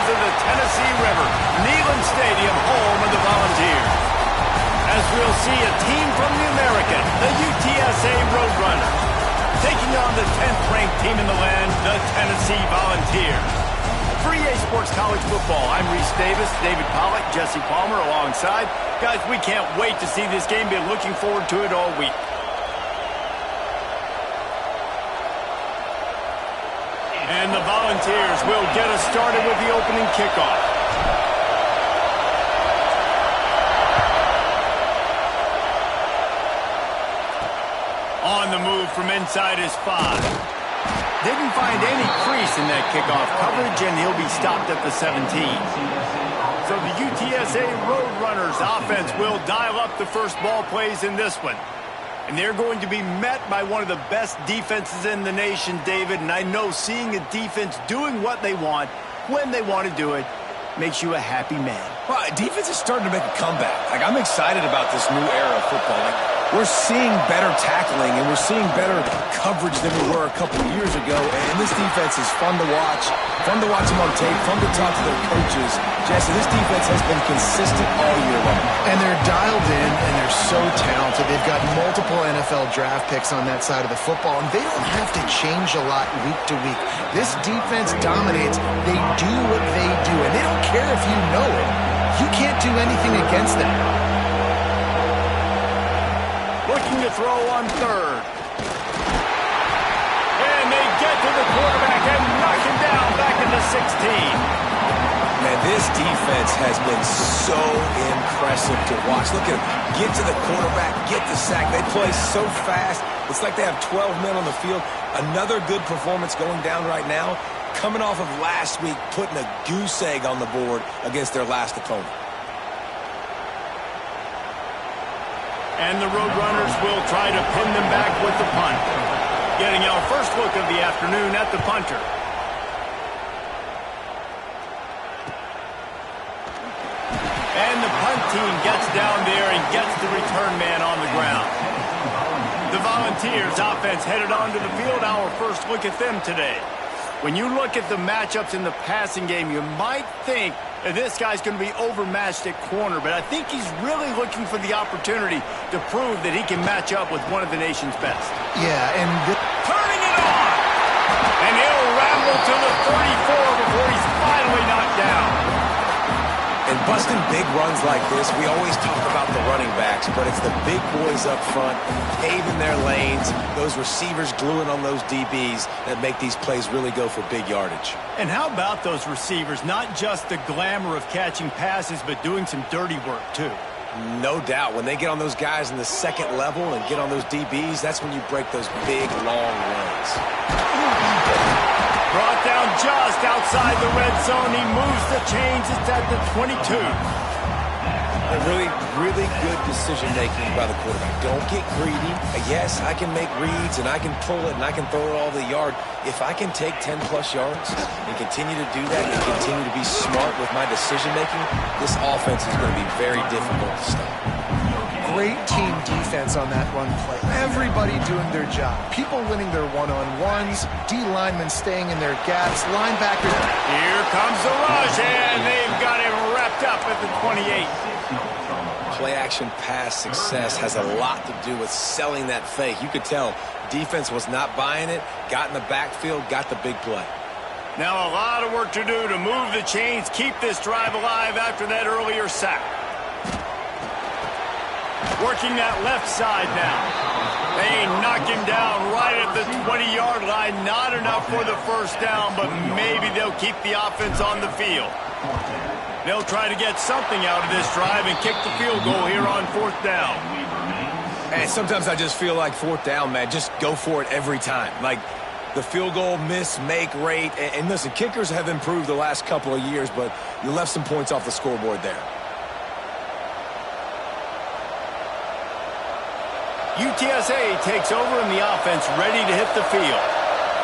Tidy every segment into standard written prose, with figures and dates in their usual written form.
shores of the Tennessee River, Neyland Stadium, home of the Volunteers. As we'll see a team from the American, the UTSA Roadrunners, taking on the 10th-ranked team in the land, the Tennessee Volunteers. For EA Sports College Football, I'm Reese Davis, David Pollack, Jesse Palmer alongside. Guys, we can't wait to see this game. Been looking forward to it all week. And the Volunteers will get us started with the opening kickoff. On the move from inside his 5. Didn't find any crease in that kickoff coverage, and he'll be stopped at the 17. So the UTSA Roadrunners offense will dial up the first ball plays in this one. And they're going to be met by one of the best defenses in the nation, David. And I know seeing a defense doing what they want, when they want to do it, makes you a happy man. Well, defense is starting to make a comeback. I'm excited about this new era of football. We're seeing better tackling, and we're seeing better coverage than we were a couple of years ago. And this defense is fun to watch them on tape, fun to talk to their coaches. Jesse, this defense has been consistent all year long. And they're dialed in, and they're so talented. They've got multiple NFL draft picks on that side of the football, and they don't have to change a lot week to week. This defense dominates. They do what they do, and they don't care if you know it. You can't do anything against them. Looking to throw on 3rd. And they get to the quarterback and knock him down back at the 16. Man, this defense has been so impressive to watch. Look at them. Get to the quarterback, get the sack. They play so fast. It's like they have 12 men on the field. Another good performance going down right now. Coming off of last week, putting a goose egg on the board against their last opponent. And the Roadrunners will try to pin them back with the punt. Getting our first look of the afternoon at the punter. And the punt team gets down there and gets the return man on the ground. The Volunteers offense headed onto the field. Our first look at them today. When you look at the matchups in the passing game, you might think that this guy's going to be overmatched at corner, but I think he's really looking for the opportunity to prove that he can match up with one of the nation's best. Yeah, and turning it on! And he'll ramble to the 34 before he's finally knocked down. And busting big runs like this, we always talk about the running backs, but it's the big boys up front, paving their lanes, those receivers gluing on those DBs that make these plays really go for big yardage. And how about those receivers? Not just the glamour of catching passes, but doing some dirty work, too. No doubt. When they get on those guys in the second level and get on those DBs, that's when you break those big, long runs. Brought down just outside the red zone. He moves the chains. It's at the 22. A really good decision-making by the quarterback. Don't get greedy. Yes, I can make reads, and I can pull it, and I can throw it all the yard. If I can take 10-plus yards and continue to do that and continue to be smart with my decision-making, this offense is going to be very difficult to stop. great team defense on that run play. Everybody doing their job. People winning their one-on-ones, D linemen staying in their gaps, linebackers. Here comes the rush, and they've got him wrapped up at the 28. Play-action pass success has a lot to do with selling that fake. You could tell defense was not buying it, got in the backfield, got the big play. Now a lot of work to do to move the chains, keep this drive alive after that earlier sack. Working that left side now. They knock him down right at the 20-yard line. Not enough for the first down, but maybe they'll keep the offense on the field. They'll try to get something out of this drive and kick the field goal here on fourth down. And sometimes I just feel like fourth down, man, just go for it every time. Like the field goal miss-make rate. And listen, kickers have improved the last couple of years, but you left some points off the scoreboard there. UTSA takes over in the offense, ready to hit the field.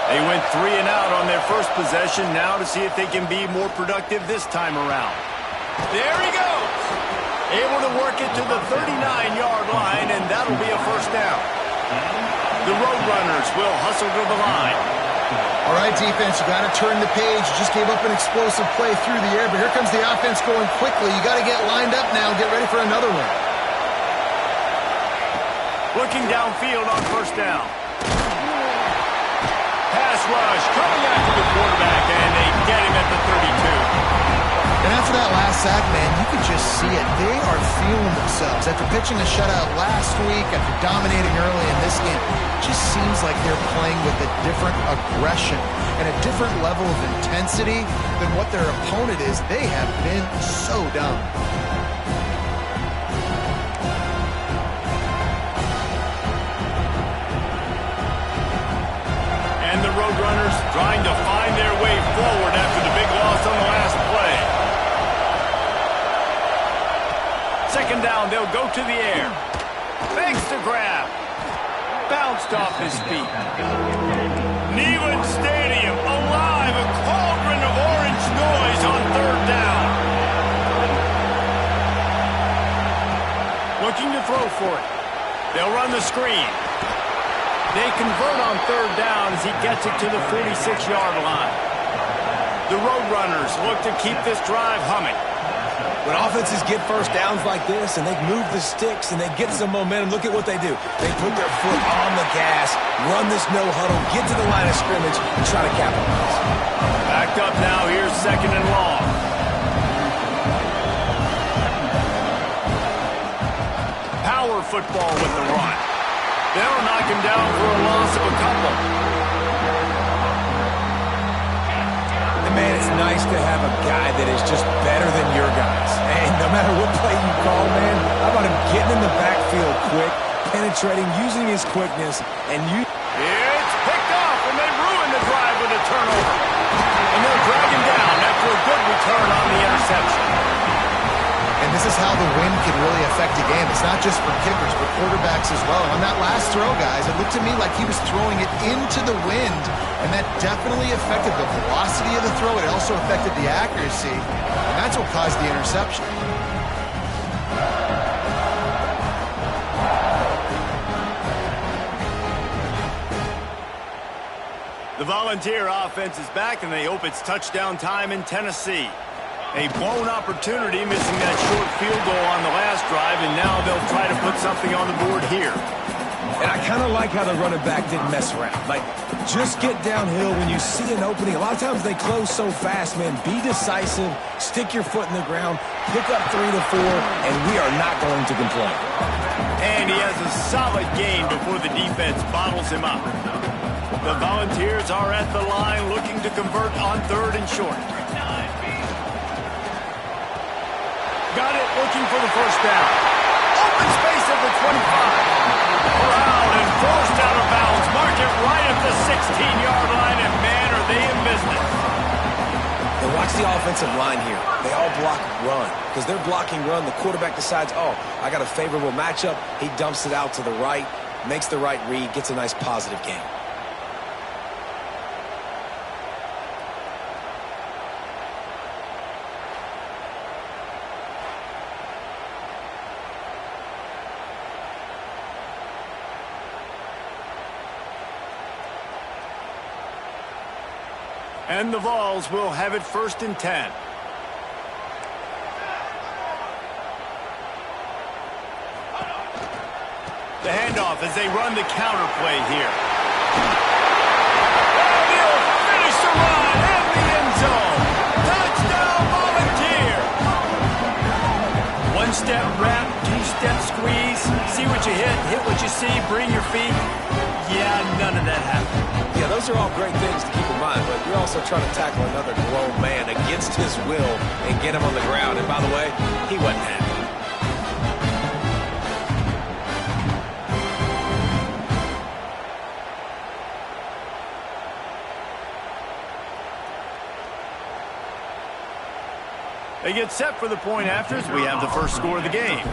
They went 3 and out on their first possession, now to see if they can be more productive this time around. There he goes! Able to work it to the 39-yard line, and that'll be a first down. The Roadrunners will hustle to the line. All right, right, defense. You got to turn the page. You just gave up an explosive play through the air, but here comes the offense going quickly. You got to get lined up now and get ready for another one. Looking downfield on first down. Pass rush coming after the quarterback, and they get him at the 32. And after that last sack, man, you could just see it. They are feeling themselves. After pitching a shutout last week, after dominating early in this game, it just seems like they're playing with a different aggression and a different level of intensity than what their opponent is. They have been so dumb. And the Roadrunners trying to find their way forward after the big loss on the last play. Second down, they'll go to the air. Fakes the grab. Bounced off his feet. Neyland Stadium alive, a cauldron of orange noise on third down. Looking to throw for it. They'll run the screen. They convert on third down as he gets it to the 46-yard line. The Roadrunners look to keep this drive humming. When offenses get first downs like this and they move the sticks and they get some momentum, look at what they do. They put their foot on the gas, run this no-huddle, get to the line of scrimmage, and try to capitalize. Backed up now, here's second and long. Power football with the run. They'll knock him down for a loss of a couple. And man, it's nice to have a guy that is just better than your guys. And no matter what play you call, man, how about him getting in the backfield quick, penetrating, using his quickness, and you... It's picked off, and they ruin the drive with a turnover. And they'll drag him down after a good return on the interception. And this is how the wind can really affect a game. It's not just for kickers, but quarterbacks as well. And on that last throw, guys, it looked to me like he was throwing it into the wind, and that definitely affected the velocity of the throw. It also affected the accuracy, and that's what caused the interception. The Volunteer offense is back, and they hope it's touchdown time in Tennessee. A blown opportunity, missing that short field goal on the last drive, and now they'll try to put something on the board here. And I kind of like how the running back didn't mess around. Like, just get downhill when you see an opening. A lot of times they close so fast, man. Be decisive, stick your foot in the ground, pick up 3 to 4, and we are not going to complain. And he has a solid gain before the defense bottles him up. The Volunteers are at the line looking to convert on third and short. Got it, looking for the first down. Open space at the 25. Brown and forced out of bounds. Mark it right at the 16-yard line, and man, are they in business. And watch the offensive line here. They all block run. Because they're blocking run, the quarterback decides, oh, I got a favorable matchup. He dumps it out to the right, makes the right read, gets a nice positive gain. And the Vols will have it 1st and 10. The handoff as they run the counter play here. And he'll finish the run in the end zone. Touchdown, Volunteer! One-step wrap, two-step squeeze. See what you hit what you see, bring your feet. Yeah, none of that happened. Yeah, those are all great things to keep in mind, but you're also trying to tackle another grown man against his will and get him on the ground. And by the way, he wasn't happy. They get set for the point afters. We have the first score of the game.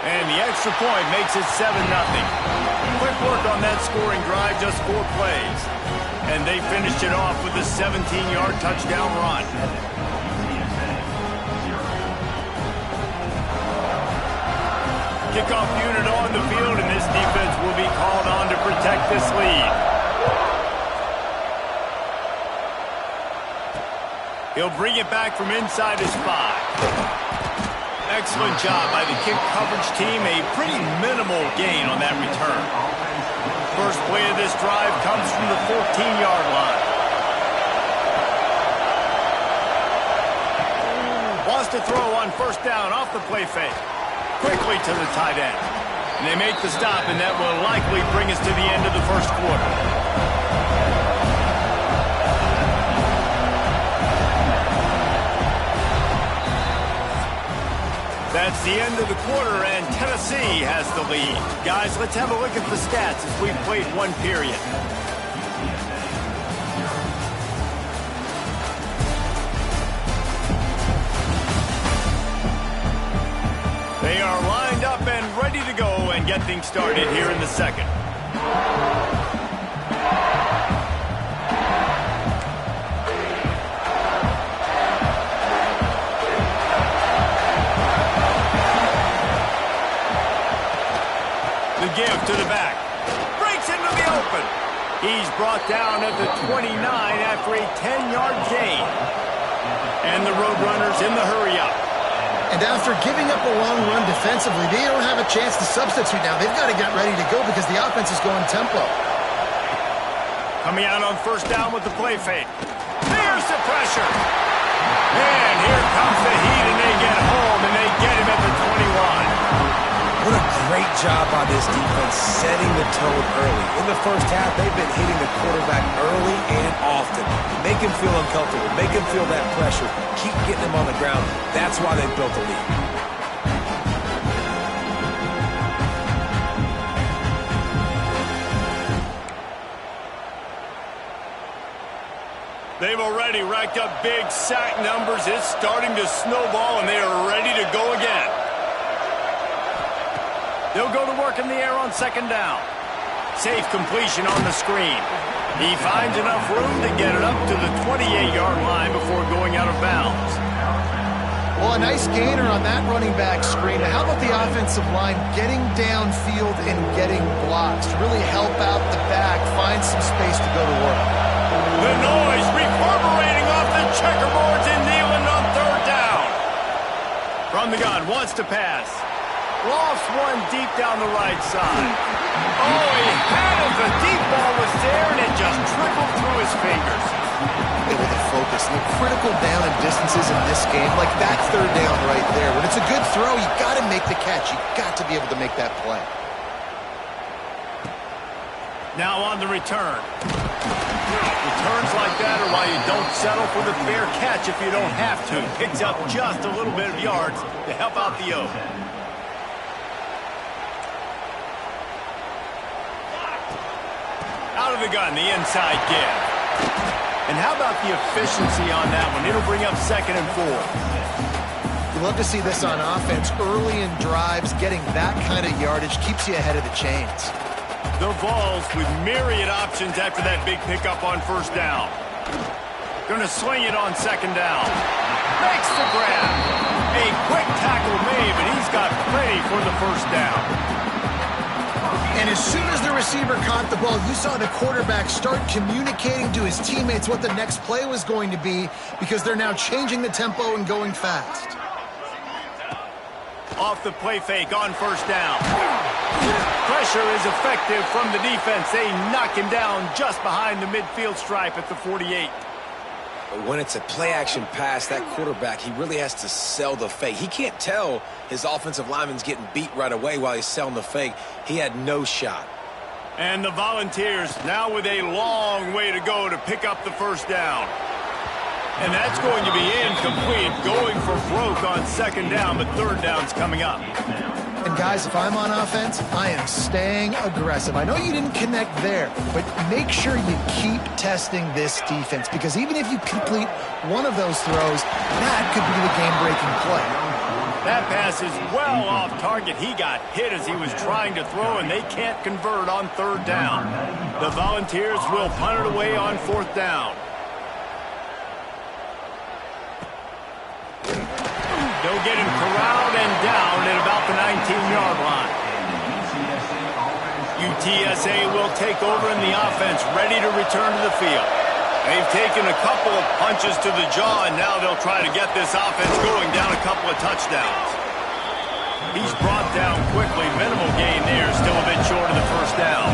And the extra point makes it 7-0. Quick work on that scoring drive, just 4 plays. And they finished it off with a 17-yard touchdown run. Kickoff unit on the field, and this defense will be called on to protect this lead. He'll bring it back from inside his 5. Excellent job by the kick coverage team. A pretty minimal gain on that return. First play of this drive comes from the 14-yard line. Wants to throw on first down off the play fake. Quickly to the tight end. And they make the stop, and that will likely bring us to the end of the first quarter. That's the end of the quarter, and Tennessee has the lead. Guys, let's have a look at the stats as we've played one period. They are lined up and ready to go and get things started here in the second. The give to the back. Breaks into the open. He's brought down at the 29 after a 10-yard gain. And the Roadrunners in the hurry-up. And after giving up a long run defensively, they don't have a chance to substitute now. They've got to get ready to go because the offense is going tempo. Coming out on first down with the play fake. There's the pressure. And here comes the heat, and they get home, and they get him at the 21. What a great job by this defense setting the tone early. In the first half, they've been hitting the quarterback early and often. Make him feel uncomfortable. Make him feel that pressure. Keep getting him on the ground. That's why they built the lead. They've already racked up big sack numbers. It's starting to snowball, and they are ready to go again. They'll go to work in the air on second down. Safe completion on the screen. He finds enough room to get it up to the 28-yard line before going out of bounds. Well, a nice gainer on that running back screen. How about the offensive line getting downfield and getting blocks to really help out the back, find some space to go to work? The noise reverberating off the checkerboards and Nealon on third down. From the gun, wants to pass. Lost one deep down the right side. Oh, he had it. The deep ball was there, and it just trickled through his fingers. With the focus, the critical down and distances in this game, like that third down right there. When it's a good throw, you got to make the catch. You got to be able to make that play. Now on the return. Returns like that are why you don't settle for the fair catch if you don't have to. Picks up just a little bit of yards to help out the O. Out of the gun, the inside give. And how about the efficiency on that one? It'll bring up 2nd and 4. You love to see this on offense. Early in drives, getting that kind of yardage keeps you ahead of the chains. The Vols with myriad options after that big pickup on first down. Going to swing it on second down. Makes the grab. A quick tackle made, but he's got plenty for the first down. And as soon as the receiver caught the ball, you saw the quarterback start communicating to his teammates what the next play was going to be because they're now changing the tempo and going fast. Off the play fake on first down. Pressure is effective from the defense. They knock him down just behind the midfield stripe at the 48. But when it's a play-action pass, that quarterback, he really has to sell the fake. He can't tell his offensive lineman's getting beat right away while he's selling the fake. He had no shot. And the Volunteers now with a long way to go to pick up the first down. And that's going to be incomplete, going for broke on second down, but third down's coming up. And guys, if I'm on offense, I am staying aggressive. I know you didn't connect there, but make sure you keep testing this defense because even if you complete one of those throws, that could be the game-breaking play. That pass is well off target. He got hit as he was trying to throw, and they can't convert on third down. The Volunteers will punt it away on fourth down. They'll get him corralled and down at about the 19-yard line. UTSA will take over in the offense, ready to return to the field. They've taken a couple of punches to the jaw, and now they'll try to get this offense going down a couple of touchdowns. He's brought down quickly. Minimal gain there. Still a bit short of the first down.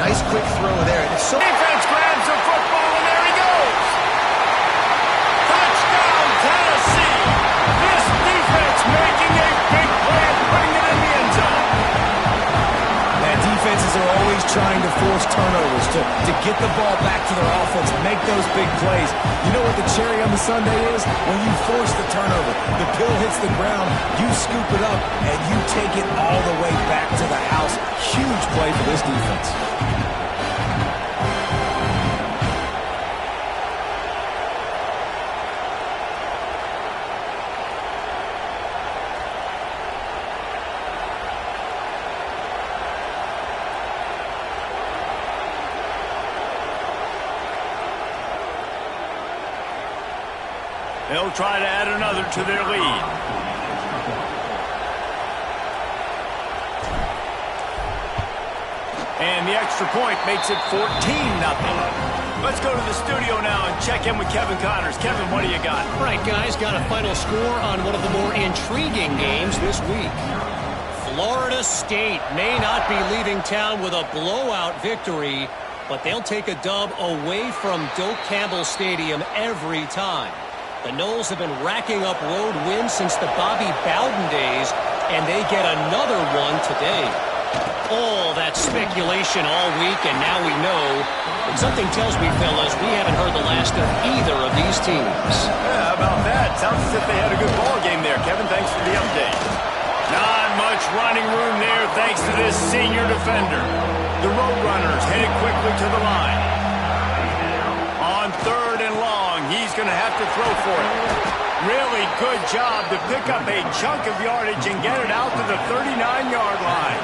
Nice quick throw there. It's so defense grabs the football, and there he goes. Touchdown, Tennessee. This defense making a big play and putting it in the end zone. Defenses are always trying to force turnovers to get the ball back to their offense, make those big plays. You know what the cherry on the sundae is? When you force the turnover, the pill hits the ground, you scoop it up, and you take it all the way back to the house. Huge play for this defense. They'll try to add another to their lead. And the extra point makes it 14-0. Let's go to the studio now and check in with Kevin Connors. Kevin, what do you got? All right, guys, got a final score on one of the more intriguing games this week. Florida State may not be leaving town with a blowout victory, but they'll take a dub away from Doak Campbell Stadium every time. The Noles have been racking up road wins since the Bobby Bowden days, and they get another one today. All that speculation all week, and now we know. But something tells me, fellas, we haven't heard the last of either of these teams. Yeah, how about that? Sounds as if they had a good ball game there. Kevin, thanks for the update. Not much running room there thanks to this senior defender. The Roadrunners headed quickly to the line. On third and long, he's going to have to throw for it. Really good job to pick up a chunk of yardage and get it out to the 39-yard line.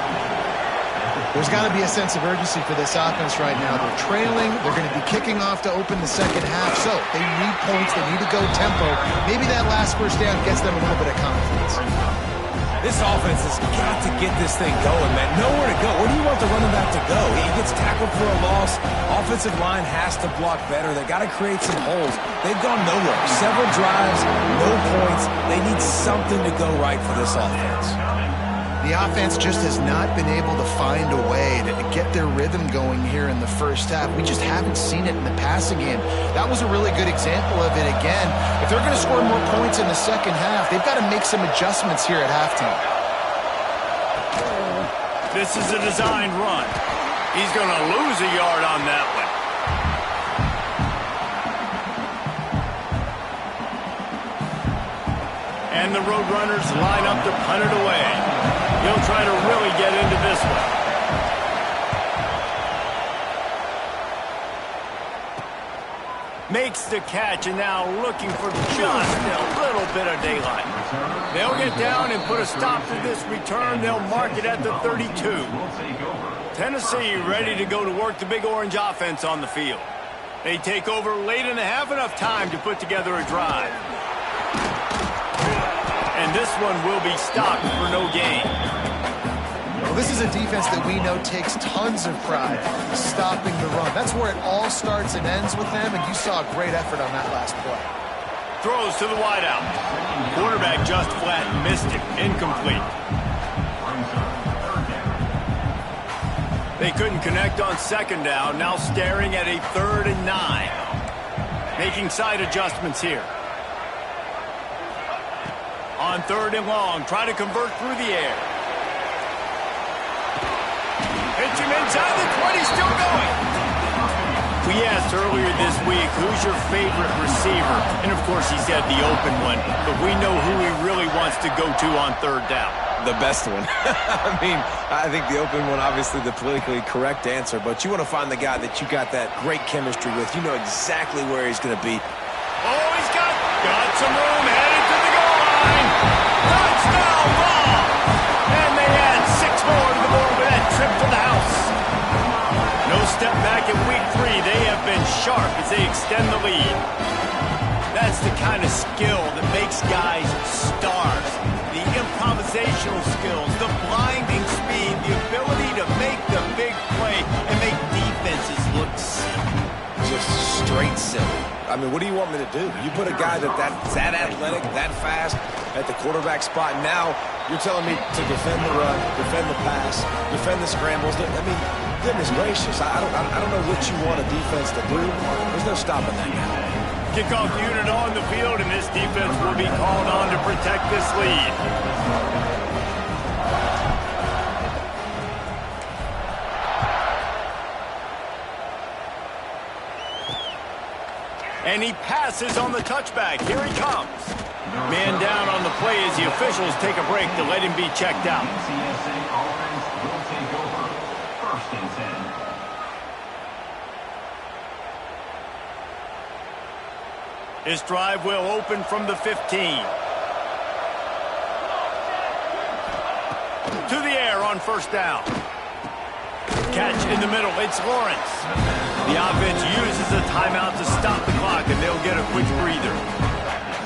There's got to be a sense of urgency for this offense right now. They're trailing. They're going to be kicking off to open the second half. So they need points. They need to go tempo. Maybe that last first down gets them a little bit of confidence. This offense has got to get this thing going, man. Nowhere to go. Where do you want the running back to go? He gets tackled for a loss. Offensive line has to block better. They got to create some holes. They've gone nowhere. Several drives, no points. They need something to go right for this offense. The offense just has not been able to find a way to get their rhythm going here in the first half. We just haven't seen it in the passing game. That was a really good example of it again. If they're going to score more points in the second half, they've got to make some adjustments here at halftime. This is a designed run. He's going to lose a yard on that one. And the Roadrunners line up to punt it away. He'll try to really get into this one. Makes the catch and now looking for just a little bit of daylight. They'll get down and put a stop to this return. They'll mark it at the 32. Tennessee ready to go to work the Big Orange offense on the field. They take over late in the half, enough time to put together a drive. And this one will be stopped for no gain. Well, this is a defense that we know takes tons of pride stopping the run. That's where it all starts and ends with them, and you saw a great effort on that last play. Throws to the wideout. Quarterback just flat missed it. Incomplete. They couldn't connect on second down. Now staring at a 3rd and 9. Making side adjustments here. On 3rd and long, try to convert through the air. Hits him inside the 20, still going. We asked earlier this week, who's your favorite receiver? And of course he said the open one, but we know who he really wants to go to on 3rd down. The best one. I mean, I think the open one, obviously the politically correct answer, but you want to find the guy that you got that great chemistry with. You know exactly where he's going to be. Oh, he's got some room, headed to the goal line. Touchdown ball! And they add 6 more to the board with that trip to the house. No step back in week 3. They have been sharp as they extend the lead. That's the kind of skill that makes guys stars. The improvisational skills, the blinding speed, the ability to make the big play and make defenses look simple. Just that simple. I mean, what do you want me to do? You put a guy that's that athletic, that fast at the quarterback spot. Now you're telling me to defend the run, defend the pass, defend the scrambles. I mean, goodness gracious, I don't know what you want a defense to do. There's no stopping that now. Kickoff unit on the field, and this defense will be called on to protect this lead. And he passes on the touchback. Here he comes. Man down on the play as the officials take a break to let him be checked out. UTSA offense will take over. 1st and 10. This drive will open from the 15. To the air on 1st down. Catch in the middle. It's Lawrence. The offense uses a timeout to stop the clock, and they'll get a quick breather.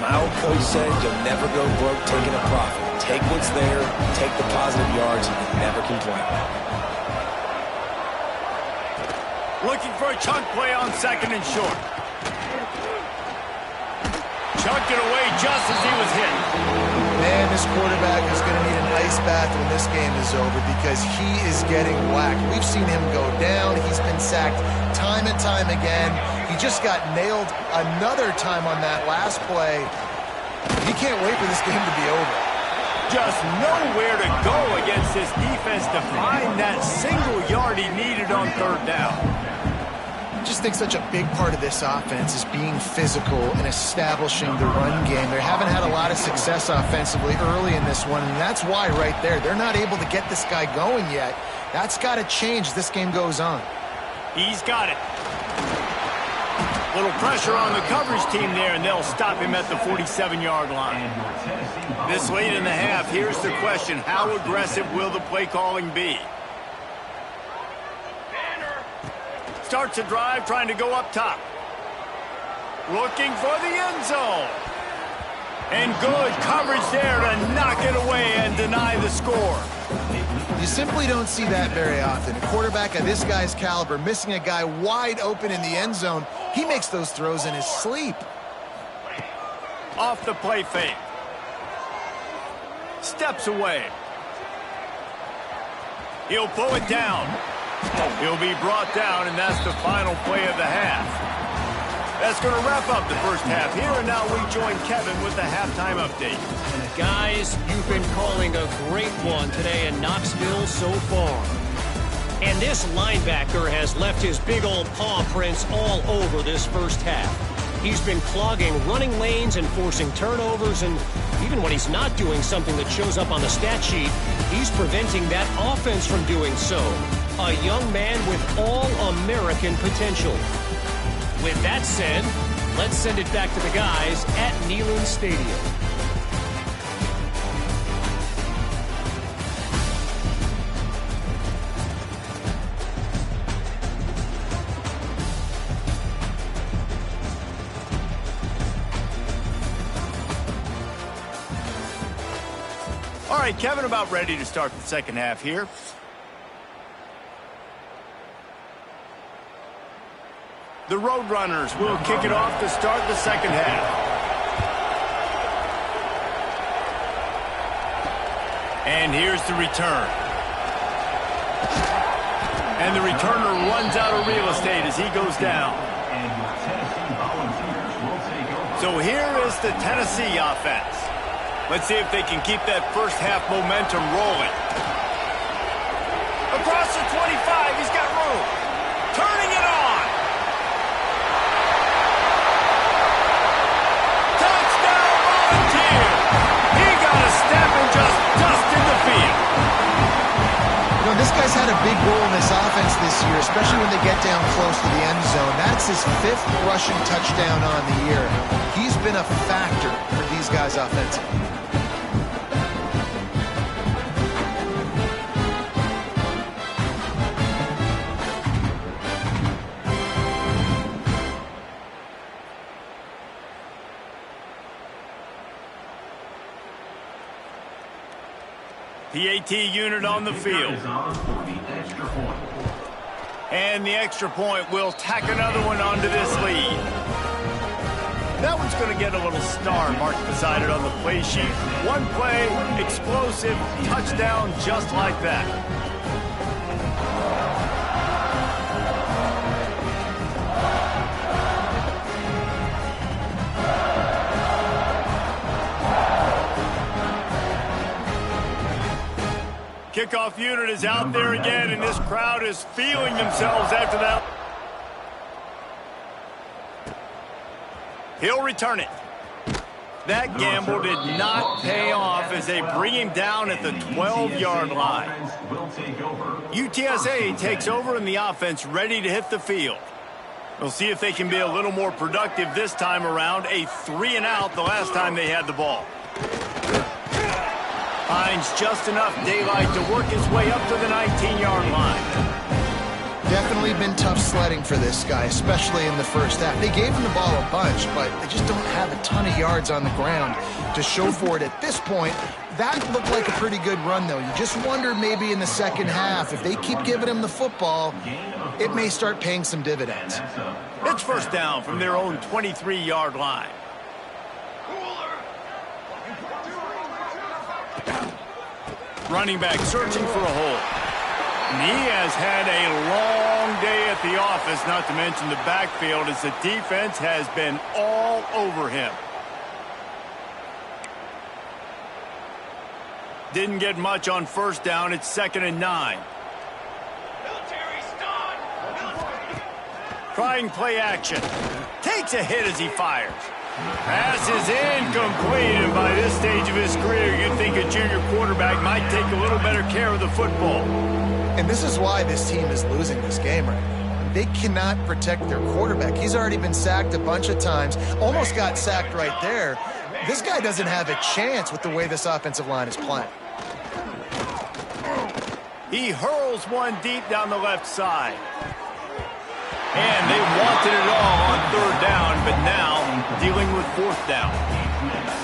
My old coach said you'll never go broke taking a profit. Take what's there, take the positive yards, and never complain. Looking for a chunk play on 2nd and short. Chucked it away just as he was hit. Man, this quarterback is going to need an ice bath when this game is over because he is getting whacked. We've seen him go down. He's been sacked time and time again. He just got nailed another time on that last play. He can't wait for this game to be over. Just nowhere to go against this defense to find that single yard he needed on 3rd down. I just think such a big part of this offense is being physical and establishing the run game. They haven't had a lot of success offensively early in this one, and that's why right there, they're not able to get this guy going yet. That's got to change as this game goes on. He's got it. Little pressure on the coverage team there, and they'll stop him at the 47-yard line. This late in the half, here's the question. How aggressive will the play calling be? Starts a drive, trying to go up top. Looking for the end zone. And good coverage there to knock it away and deny the score. You simply don't see that very often. A quarterback of this guy's caliber missing a guy wide open in the end zone. He makes those throws in his sleep. Off the play fake. Steps away. He'll pull it down. He'll be brought down, and that's the final play of the half. That's going to wrap up the first half here, and now we join Kevin with the halftime update. Guys, you've been calling a great one today in Knoxville so far. And this linebacker has left his big old paw prints all over this first half. He's been clogging running lanes and forcing turnovers, and even when he's not doing something that shows up on the stat sheet, he's preventing that offense from doing so. A young man with all-American potential. With that said, let's send it back to the guys at Neyland Stadium. All right, Kevin, about ready to start the second half here. The Roadrunners will kick it off to start the second half. And here's the return. And the returner runs out of real estate as he goes down. So here is the Tennessee offense. Let's see if they can keep that first half momentum rolling. Across the 25, he's got room. Turning it on. Touchdown Volunteer. He got a step and just dusted the field. You know, this guy's had a big role in this offense this year, especially when they get down close to the end zone. That's his 5th rushing touchdown on the year. He's been a factor for these guys offensively. PAT unit on the field. And the extra point will tack another one onto this lead. That one's going to get a little star marked beside it on the play sheet. One play, explosive, touchdown just like that. Kickoff unit is out there again, and this crowd is feeling themselves after that. He'll return it. That gamble did not pay off as they bring him down at the 12-yard line. UTSA takes over in the offense, ready to hit the field. We'll see if they can be a little more productive this time around. A 3-and-out the last time they had the ball. Finds just enough daylight to work his way up to the 19-yard line. Definitely been tough sledding for this guy, especially in the first half. They gave him the ball a bunch, but they just don't have a ton of yards on the ground to show for it at this point. That looked like a pretty good run, though. You just wonder maybe in the second half, if they keep giving him the football, it may start paying some dividends. It's first down from their own 23-yard line. Running back searching for a hole. And he has had a long day at the office, not to mention the backfield, as the defense has been all over him. Didn't get much on first down. It's 2nd and 9. Trying play action. Takes a hit as he fires. Pass is incomplete, and by this stage of his career, you'd think a junior quarterback might take a little better care of the football. And this is why this team is losing this game right now. They cannot protect their quarterback. He's already been sacked a bunch of times, almost got sacked right there. This guy doesn't have a chance with the way this offensive line is playing. He hurls one deep down the left side. And they wanted it all on 3rd down, but now dealing with 4th down.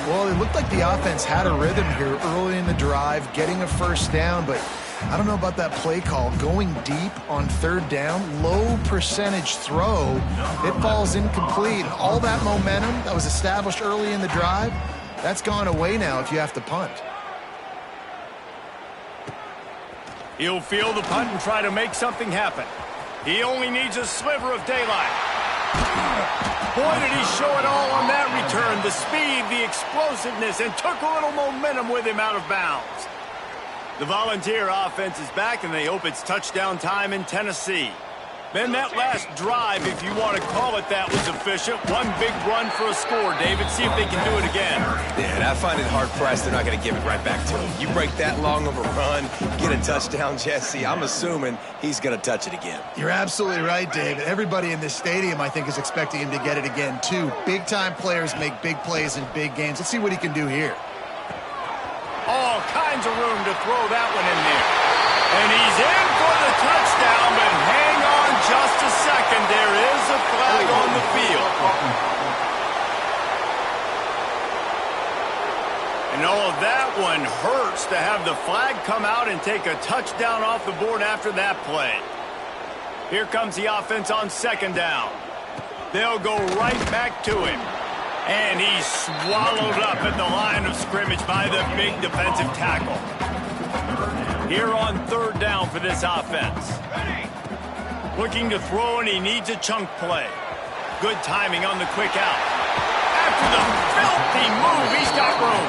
Well, it looked like the offense had a rhythm here early in the drive, getting a first down, but I don't know about that play call. Going deep on 3rd down, low percentage throw, it falls incomplete. All that momentum that was established early in the drive, that's gone away now if you have to punt. He'll field the punt and try to make something happen. He only needs a sliver of daylight. Boy, did he show it all on that return. The speed, the explosiveness, and took a little momentum with him out of bounds. The Volunteer offense is back, and they hope it's touchdown time in Tennessee. Then that last drive, if you want to call it that, was efficient. One big run for a score, David. See if they can do it again. Yeah, and I find it hard-pressed they're not going to give it right back to him. You break that long of a run, get a touchdown, Jesse, I'm assuming he's going to touch it again. You're absolutely right, David. Everybody in this stadium, I think, is expecting him to get it again, too. Big-time players make big plays in big games. Let's see what he can do here. All kinds of room to throw that one in there. And he's in for the touchdown, but hang on just a second. There is a flag on the field. And oh, that one hurts to have the flag come out and take a touchdown off the board after that play. Here comes the offense on 2nd down. They'll go right back to him. And he's swallowed up at the line of scrimmage by the big defensive tackle. Here on 3rd down for this offense. Looking to throw, and he needs a chunk play. Good timing on the quick out. After the filthy move, he's got room.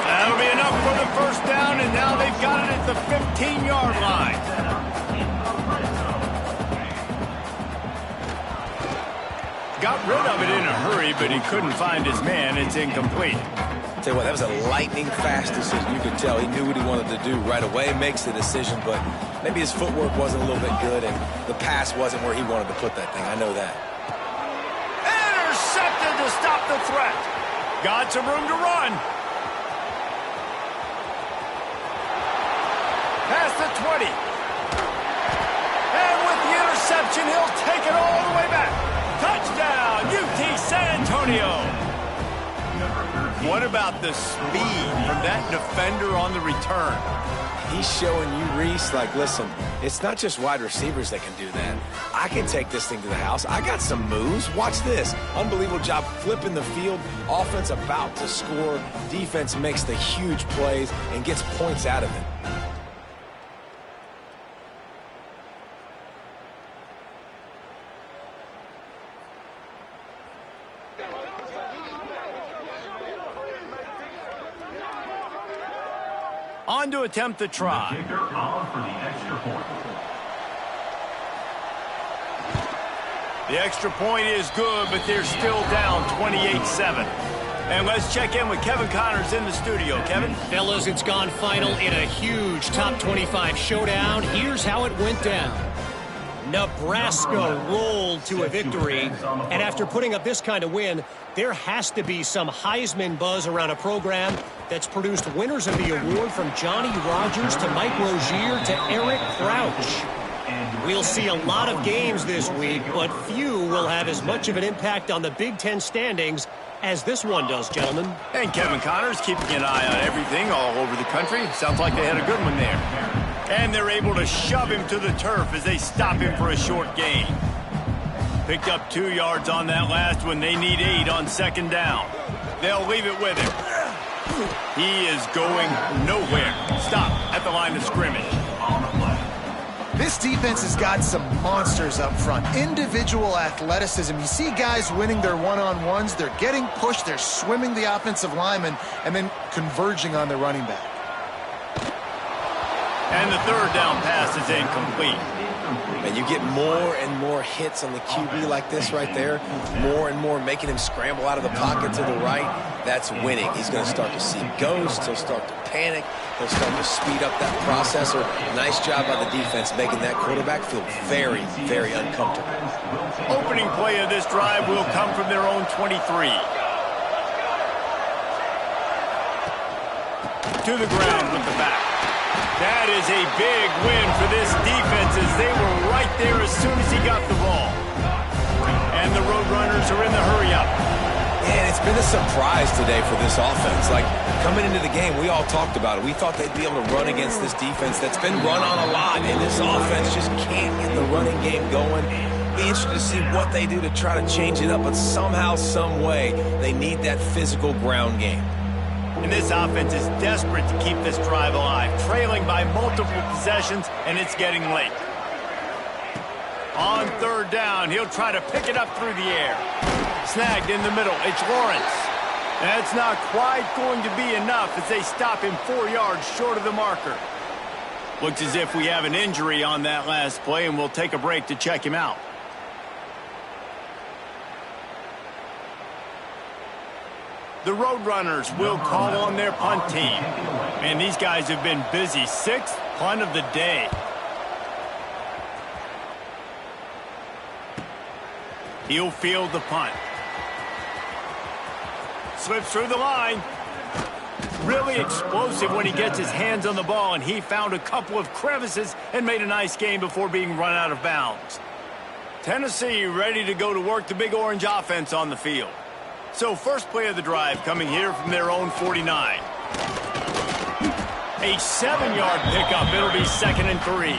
That'll be enough for the first down, and now they've got it at the 15-yard line. Got rid of it in a hurry, but he couldn't find his man. It's incomplete. Tell you what, that was a lightning-fast decision. You could tell he knew what he wanted to do right away, makes the decision, but maybe his footwork wasn't a little bit good, and the pass wasn't where he wanted to put that thing. I know that. Intercepted to stop the threat. Got some room to run. Past the 20. And with the interception, he'll take it all the way back. Touchdown, UT San Antonio. What about the speed from that defender on the return? He's showing you, Reese, like, listen, It's not just wide receivers that can do that. I can take this thing to the house. I got some moves. Watch this. Unbelievable job flipping the field. Offense about to score. Defense makes the huge plays and gets points out of it. On to attempt the try. Kicker on for the extra point. The extra point is good, but they're still down 28-7. And let's check in with Kevin Connors in the studio. Kevin? Fellas, it's gone final in a huge top 25 showdown. Here's how it went down. Nebraska rolled to a victory, and after putting up this kind of win, there has to be some Heisman buzz around a program that's produced winners of the award from Johnny Rodgers to Mike Rozier to Eric Crouch. We'll see a lot of games this week, but few will have as much of an impact on the Big Ten standings as this one does, gentlemen. And Kevin Connors keeping an eye on everything all over the country. Sounds like they had a good one there. And they're able to shove him to the turf as they stop him for a short gain. Picked up 2 yards on that last one. They need 8 on second down. They'll leave it with him. He is going nowhere. Stop at the line of scrimmage. This defense has got some monsters up front. Individual athleticism. You see guys winning their one-on-ones. They're getting pushed. They're swimming the offensive lineman and then converging on the running back. And the third down pass is incomplete. And you get more and more hits on the QB like this right there. More and more making him scramble out of the pocket to the right. That's winning. He's going to start to see ghosts. He'll start to panic. He'll start to speed up that processor. Nice job by the defense making that quarterback feel very, very uncomfortable. Opening play of this drive will come from their own 23. To the ground with the back. That is a big win for this defense as they were right there as soon as he got the ball. And the Roadrunners are in the hurry-up. And it's been a surprise today for this offense. Like, coming into the game, we all talked about it. We thought they'd be able to run against this defense that's been run on a lot, and this offense just can't get the running game going. Be interested to see what they do to try to change it up, but somehow, some way, they need that physical ground game. And this offense is desperate to keep this drive alive, trailing by multiple possessions, and it's getting late. On third down, he'll try to pick it up through the air. Snagged in the middle, it's Lawrence. That's not quite going to be enough as they stop him 4 yards short of the marker. Looks as if we have an injury on that last play, and we'll take a break to check him out. The Roadrunners will call on their punt team. And these guys have been busy. 6th punt of the day. He'll field the punt. Slips through the line. Really explosive when he gets his hands on the ball, and he found a couple of crevices and made a nice game before being run out of bounds. Tennessee ready to go to work the Big Orange offense on the field. So first play of the drive coming here from their own 49. A 7-yard pickup. It'll be 2nd and 3.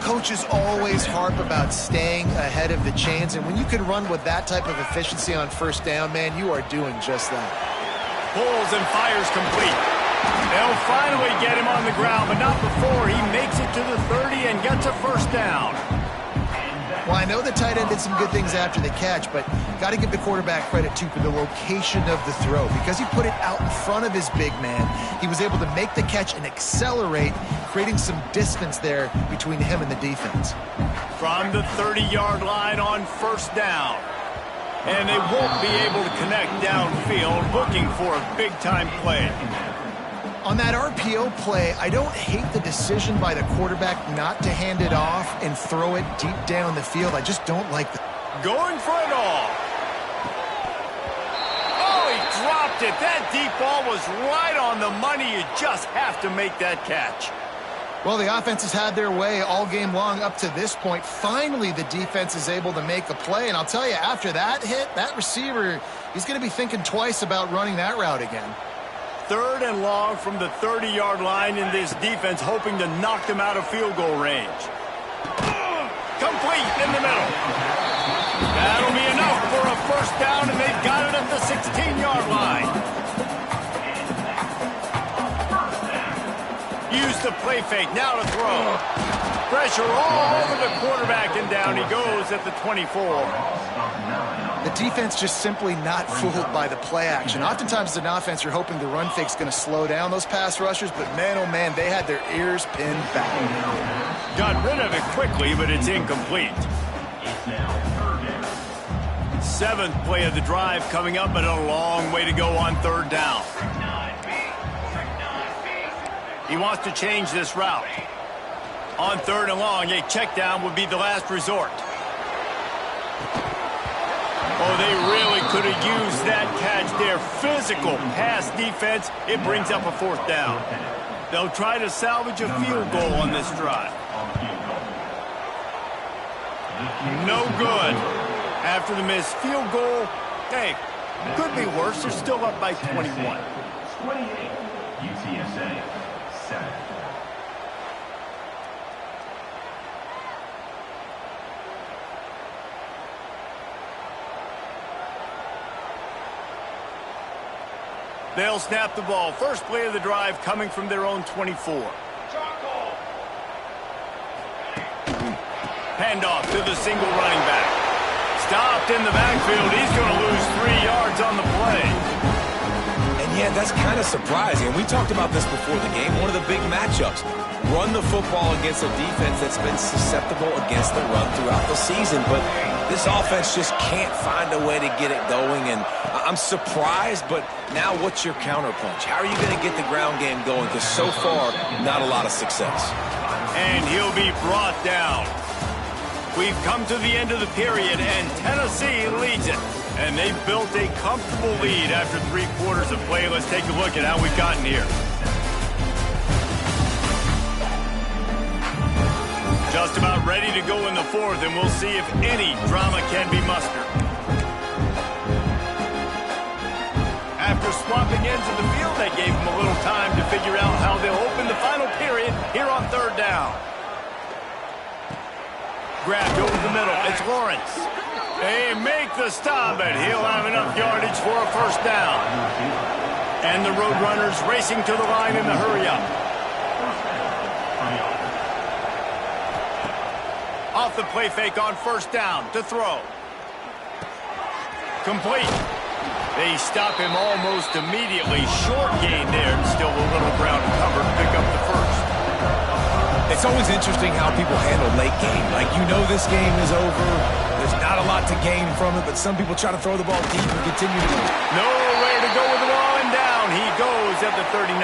Coaches always harp about staying ahead of the chains, and when you can run with that type of efficiency on first down, man, you are doing just that. Pulls and fires complete. They'll finally get him on the ground, but not before he makes it to the 30 and gets a first down. Well, I know the tight end did some good things after the catch, but got to give the quarterback credit, too, for the location of the throw. Because he put it out in front of his big man, he was able to make the catch and accelerate, creating some distance there between him and the defense. From the 30-yard line on first down. And they won't be able to connect downfield, looking for a big-time play. On that RPO play, I don't hate the decision by the quarterback not to hand it off and throw it deep down the field. I just don't like that. Going for it all. Oh, he dropped it. That deep ball was right on the money. You just have to make that catch. Well, the offense has had their way all game long up to this point. Finally, the defense is able to make a play. And I'll tell you, after that hit, that receiver, he's going to be thinking twice about running that route again. 3rd and long from the 30-yard line in this defense, hoping to knock them out of field goal range. Complete in the middle. That'll be enough for a first down, and they've got it at the 16-yard line. Use the play fake, now to throw. Pressure all over the quarterback, and down he goes at the 24. The defense just simply not fooled by the play action. Oftentimes as an offense, you're hoping the run fake's going to slow down those pass rushers, but man, oh man, they had their ears pinned back. Got rid of it quickly, but it's incomplete. 7th play of the drive coming up, but a long way to go on 3rd down. He wants to change this route. On 3rd and long, a check down would be the last resort. Oh, they really could have used that catch there. Physical pass defense. It brings up a 4th down. They'll try to salvage a field goal on this drive. No good. After the missed field goal, hey, could be worse. They're still up by 21. 28, UTSA, 7. They'll snap the ball. First play of the drive coming from their own 24. Handoff to the single running back. Stopped in the backfield. He's going to lose 3 yards on the play. And yeah, that's kind of surprising. We talked about this before the game. One of the big matchups. Run the football against a defense that's been susceptible against the run throughout the season. But this offense just can't find a way to get it going. And I'm surprised, but now what's your counterpunch? How are you going to get the ground game going? Because so far, not a lot of success. And he'll be brought down. We've come to the end of the period, and Tennessee leads it. And they've built a comfortable lead after 3 quarters of play. Let's take a look at how we've gotten here. Just about ready to go in the 4th, and we'll see if any drama can be mustered. After swapping ends of the field, that gave them a little time to figure out how they'll open the final period here on 3rd down. Grabbed over the middle. It's Lawrence. They make the stop, and he'll have enough yardage for a first down. And the Roadrunners racing to the line in the hurry-up. Off the play fake on 1st down to throw. Complete. They stop him almost immediately. Short gain there, and still a little ground covered. Pick up the first. It's always interesting how people handle late game. Like, you know this game is over. There's not a lot to gain from it, but some people try to throw the ball deep and continue to. Nowhere to go with the ball, and down he goes at the 39.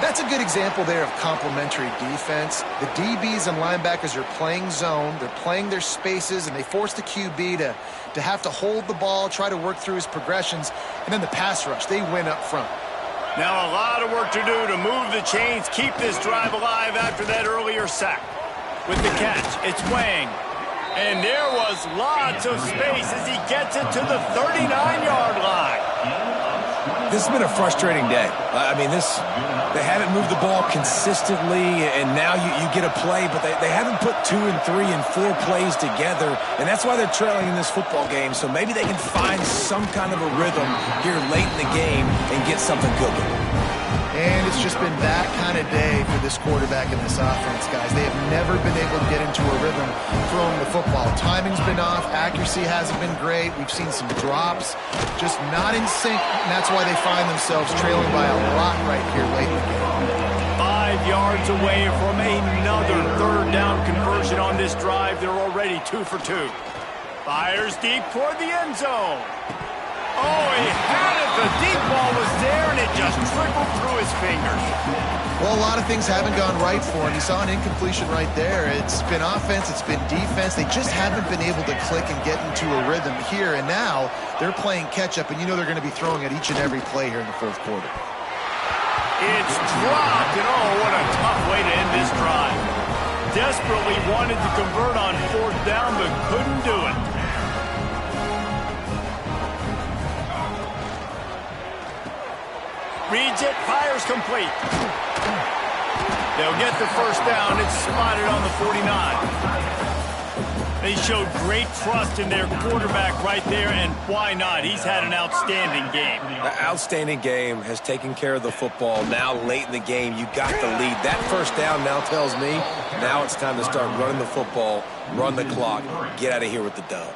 That's a good example there of complementary defense. The DBs and linebackers are playing zone. They're playing their spaces, and they force the QB to have to hold the ball, try to work through his progressions, and then the pass rush, they win up front. Now a lot of work to do to move the chains, keep this drive alive after that earlier sack. With the catch, it's Wang. And there was lots of space as he gets it to the 39-yard line. This has been a frustrating day. I mean, they haven't moved the ball consistently, and now you get a play, but they haven't put 2 and 3 and 4 plays together, and that's why they're trailing in this football game. So maybe they can find some kind of a rhythm here late in the game and get something cooking. And it's just been that kind of day for this quarterback and this offense, guys. They have never been able to get into a rhythm throwing the football. Timing's been off. Accuracy hasn't been great. We've seen some drops, just not in sync, and that's why they find themselves trailing by a lot right here late in the game. 5 yards away from another 3rd down conversion on this drive. They're already 2 for 2. Fires deep toward the end zone. Oh, he had it. The deep ball was there, and it just trickled through his fingers. Well, a lot of things haven't gone right for him. He saw an incompletion right there. It's been offense. It's been defense. They just haven't been able to click and get into a rhythm here, and now they're playing catch-up, and you know they're going to be throwing at each and every play here in the 4th quarter. It's dropped, and oh, what a tough way to end this drive. Desperately wanted to convert on 4th down, but couldn't do it. Reads it, fires complete. They'll get the first down. It's spotted on the 49. They showed great trust in their quarterback right there, and why not? He's had an outstanding game. An outstanding game, has taken care of the football. Now, late in the game, you got the lead. That first down now tells me now it's time to start running the football, run the clock, get out of here with the dub.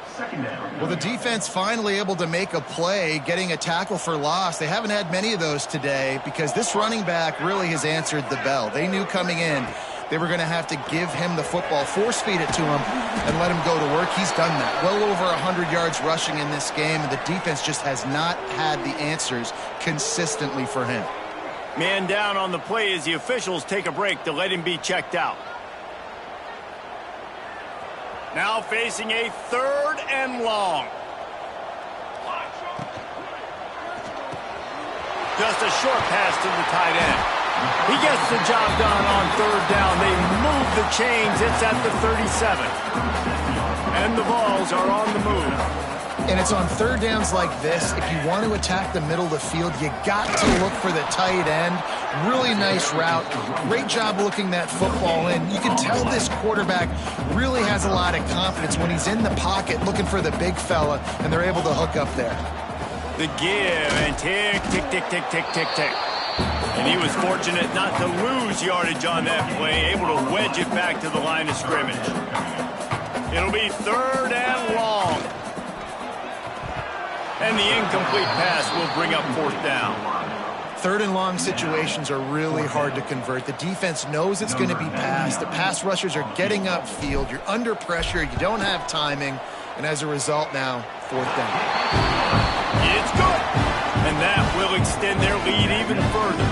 Well, the defense finally able to make a play, getting a tackle for loss. They haven't had many of those today because this running back really has answered the bell. They knew coming in they were going to have to give him the football, force-feed it to him, and let him go to work. He's done that. Well over 100 yards rushing in this game, and the defense just has not had the answers consistently for him. Man down on the play as the officials take a break to let him be checked out. Now facing a 3rd and long. Just a short pass to the tight end. He gets the job done on 3rd down. They move the chains. It's at the 37. And the balls are on the move. And it's on 3rd downs like this. If you want to attack the middle of the field, you got to look for the tight end. Really nice route. Great job looking that football in. You can tell this quarterback really has a lot of confidence when he's in the pocket looking for the big fella, and they're able to hook up there. The give and tick, tick, tick, tick, tick, tick, tick. And he was fortunate not to lose yardage on that play, able to wedge it back to the line of scrimmage. It'll be 3rd and long. And the incomplete pass will bring up 4th down. 3rd and long situations are really hard to convert. The defense knows it's going to be passed. The pass rushers are getting upfield. You're under pressure. You don't have timing. And as a result now, 4th down. It's good. And that will extend their lead even further.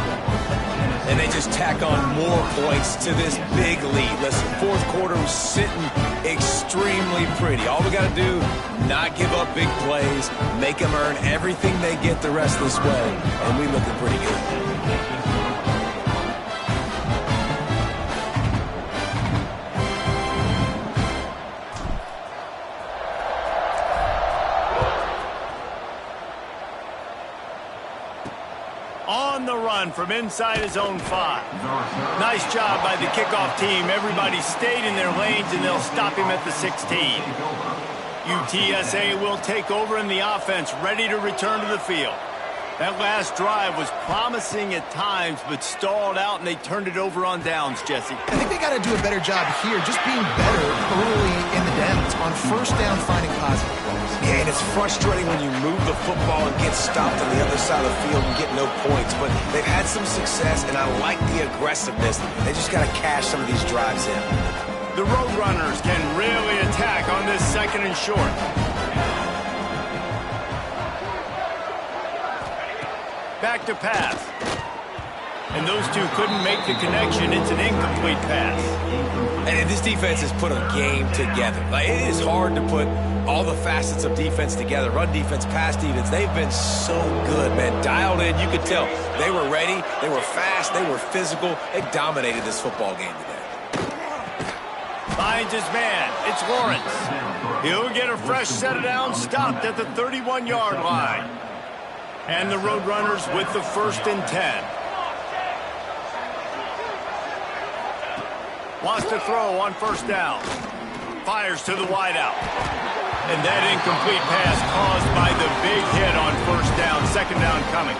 And they just tack on more points to this big lead. Listen, 4th quarter was sitting extremely pretty. All we got to do, not give up big plays, make them earn everything they get the rest of this way, and we looking pretty good. On the run from inside his own 5. Nice job by the kickoff team. Everybody stayed in their lanes, and they'll stop him at the 16. UTSA will take over in the offense, ready to return to the field. That last drive was promising at times, but stalled out, and they turned it over on downs, Jesse. I think they got to do a better job here, just being better early in the downs. On 1st down, finding positive plays. Yeah, and it's frustrating when you move the football and get stopped on the other side of the field and get no points. But they've had some success, and I like the aggressiveness. They just got to cash some of these drives in. The Roadrunners can really attack on this 2nd and short. Back to pass. And those two couldn't make the connection. It's an incomplete pass. And this defense has put a game together. Like, it is hard to put all the facets of defense together. Run defense, pass defense. They've been so good, man. Dialed in. You could tell they were ready. They were fast. They were physical. They dominated this football game today. Finds his man. It's Lawrence. He'll get a fresh set of downs, stopped at the 31-yard line. And the Roadrunners with the 1st and 10. Wants to throw on 1st down. Fires to the wideout. And that incomplete pass caused by the big hit on 1st down. 2nd down coming.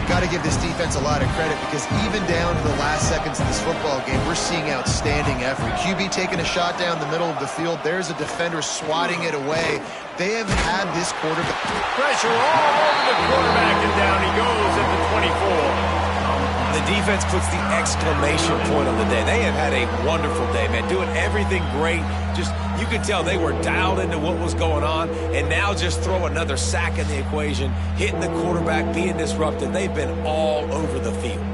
Got to give this defense a lot of credit because even down to the last seconds of this football game, we're seeing outstanding effort. QB taking a shot down the middle of the field. There's a defender swatting it away. They have had this quarterback. Pressure all over the quarterback, and down he goes at the 24. The defense puts the exclamation point on the day. They have had a wonderful day, man. Doing everything great. Just, you could tell they were dialed into what was going on, and now just throw another sack in the equation, hitting the quarterback, being disrupted. They've been all over the field.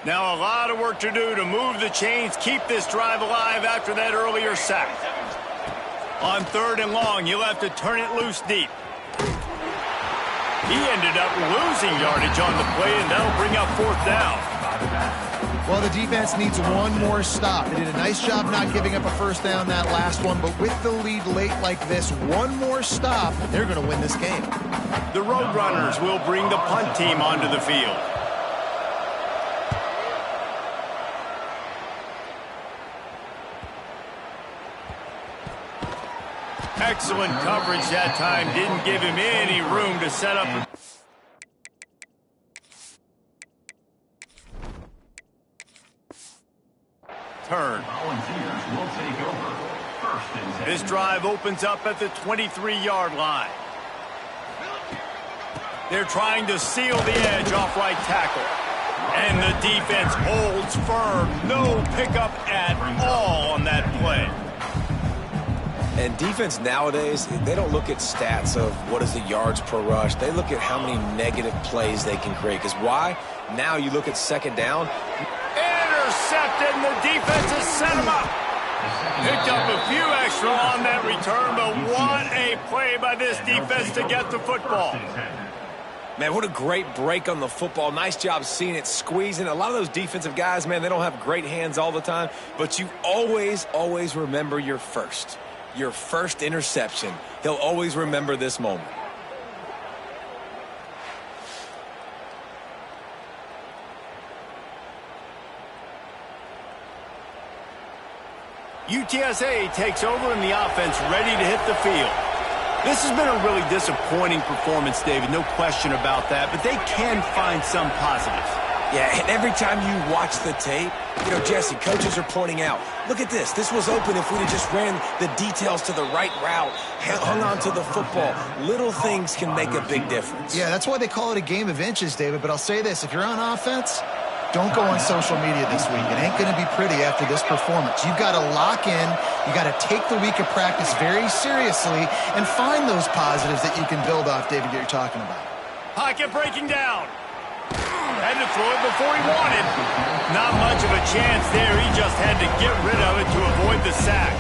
Now a lot of work to do to move the chains, keep this drive alive after that earlier sack. On 3rd and long, you'll have to turn it loose deep. He ended up losing yardage on the play, and that'll bring up 4th down. Well, the defense needs one more stop. They did a nice job not giving up a first down that last one, but with the lead late like this, one more stop, they're going to win this game. The Roadrunners will bring the punt team onto the field. Excellent coverage that time. Didn't give him any room to set up. Turn. Volunteers will take over. First and 10. This drive opens up at the 23-yard line. They're trying to seal the edge off right tackle. And the defense holds firm. No pickup at all on that play. And defense nowadays, they don't look at stats of what is the yards per rush. They look at how many negative plays they can create. Because why? Now you look at second down. Intercepted, and the defense has set him up. Picked up a few extra on that return, but what a play by this defense to get the football. Man, what a great break on the football. Nice job seeing it, squeezing. A lot of those defensive guys, man, they don't have great hands all the time, but you always, always remember your first interception. He'll always remember this moment. UTSA takes over in the offense, ready to hit the field. This has been a really disappointing performance, David, no question about that, but they can find some positives. Yeah, and every time you watch the tape, you know, Jesse, coaches are pointing out, look at this. This was open if we'd have just ran the details to the right route, hung on to the football. Little things can make a big difference. Yeah, that's why they call it a game of inches, David. But I'll say this, if you're on offense, don't go on social media this week. It ain't going to be pretty after this performance. You've got to lock in. You got to take the week of practice very seriously and find those positives that you can build off, David, that you're talking about. Pocket breaking down. Had to throw it before he wanted. Not much of a chance there. He just had to get rid of it to avoid the sack.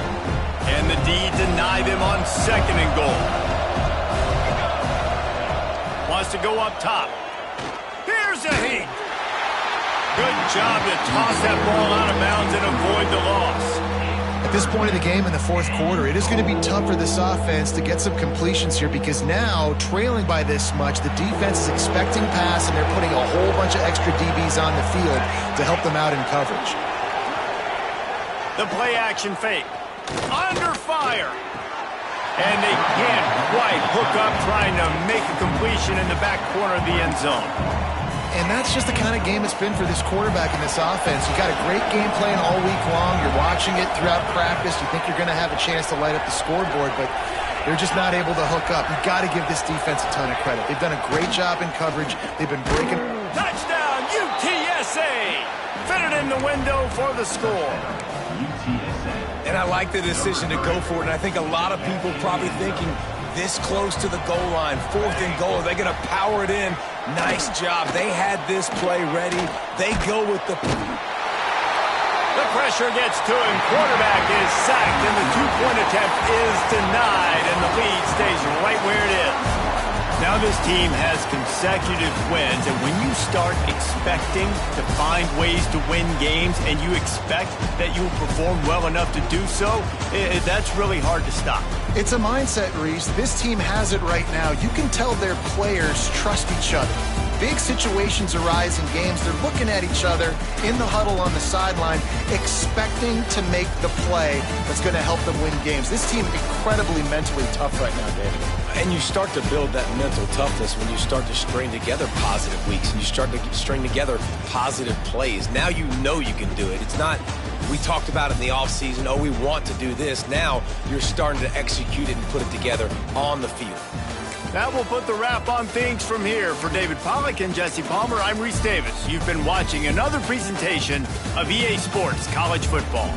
And the D denied him on second and goal. Wants to go up top. Here's a heat. Good job to toss that ball out of bounds and avoid the loss. At this point of the game in the fourth quarter, it is going to be tough for this offense to get some completions here because now, trailing by this much, the defense is expecting pass and they're putting a whole bunch of extra DBs on the field to help them out in coverage. The play action fake. Under fire. And they can't quite hook up trying to make a completion in the back corner of the end zone. And that's just the kind of game it's been for this quarterback in this offense. You got a great game plan all week long. You're watching it throughout practice. You think you're going to have a chance to light up the scoreboard, but they're just not able to hook up. You got to give this defense a ton of credit. They've done a great job in coverage. They've been breaking. Touchdown, UTSA! Fitted in the window for the score. And I like the decision to go for it, and I think a lot of people probably thinking this close to the goal line, fourth and goal, are they going to power it in? Nice job. They had this play ready. They go with the... The pressure gets to him. Quarterback is sacked, and the two-point attempt is denied, and the lead stays right where it is. Now this team has consecutive wins, and when you start expecting to find ways to win games and you expect that you will perform well enough to do so, that's really hard to stop. It's a mindset, Reese. This team has it right now. You can tell their players trust each other. Big situations arise in games. They're looking at each other in the huddle on the sideline, expecting to make the play that's going to help them win games. This team incredibly mentally tough right now, David. And you start to build that mental toughness when you start to string together positive weeks and you start to string together positive plays. Now you know you can do it. It's not, we talked about it in the offseason, oh, we want to do this. Now you're starting to execute it and put it together on the field. That will put the wrap on things from here. For David Pollack and Jesse Palmer, I'm Reese Davis. You've been watching another presentation of EA Sports College Football.